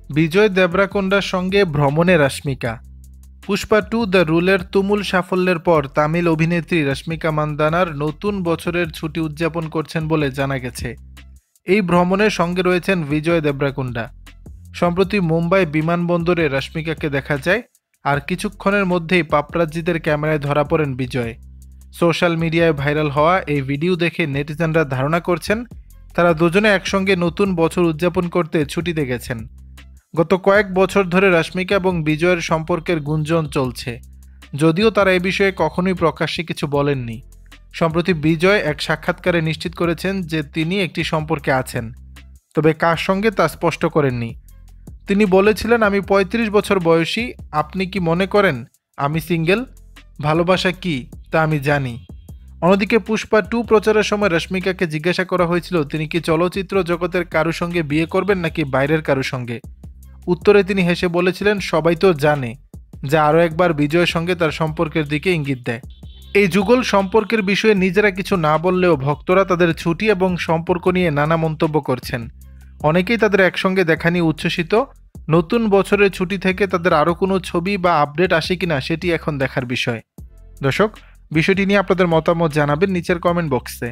বিজয় দেবরাকোন্ডার সঙ্গে ভ্রমণে রশ্মিকা। পুষ্পা 2 দ্য রুলের তুমুল সাফল্যের পর তামিল অভিনেত্রী রশ্মিকা মান্দানার নতুন বছরের ছুটি উদযাপন করছেন বলে জানা গেছে। এই ভ্রমণের সঙ্গে রয়েছেন বিজয় দেবরাকোন্ডা। সম্প্রতি মুম্বাই বিমানবন্দরে রশ্মিকাকে দেখা যায়, আর কিছুক্ষণের মধ্যেই পাপরাজ্জিদের ক্যামেরায় ধরা পড়েন বিজয়। সোশ্যাল মিডিয়ায় ভাইরাল হওয়া এই ভিডিও দেখে নেটিজেনরা ধারণা করছেন তারা দুজনে একসঙ্গে নতুন বছর উদযাপন করতে ছুটিতে গেছেন। গত কয়েক বছর ধরে রশ্মিকা এবং বিজয়ের সম্পর্কের গুঞ্জন চলছে, যদিও তারা এ বিষয়ে কখনোই প্রকাশ্যে কিছু বলেননি। সম্প্রতি বিজয় এক সাক্ষাৎকারে নিশ্চিত করেছেন যে তিনি একটি সম্পর্কে আছেন, তবে কার সঙ্গে তা স্পষ্ট করেননি। তিনি বলেছিলেন, আমি ৩৫ বছর বয়সী, আপনি কি মনে করেন আমি সিঙ্গেল? ভালোবাসা কি তা আমি জানি। অন্যদিকে পুষ্পা 2 প্রচারের সময় রশ্মিকাকে জিজ্ঞাসা করা হয়েছিল তিনি কি চলচ্চিত্র জগতের কারো সঙ্গে বিয়ে করবেন নাকি বাইরের কারো সঙ্গে। উত্তরে তিনি হেসে বলেছিলেন, সবাই তো জানে, যা আরও একবার বিজয়ের সঙ্গে তার সম্পর্কের দিকে ইঙ্গিত দেয়। এই যুগল সম্পর্কের বিষয়ে নিজেরা কিছু না বললেও ভক্তরা তাদের ছুটি এবং সম্পর্ক নিয়ে নানা মন্তব্য করছেন। অনেকেই তাদের একসঙ্গে দেখা নিয়ে উচ্ছ্বসিত। নতুন বছরের ছুটি থেকে তাদের আরও কোনো ছবি বা আপডেট আসে কিনা সেটি এখন দেখার বিষয়। দর্শক, বিষয়টি নিয়ে আপনাদের মতামত জানাবেন নিচের কমেন্ট বক্সে।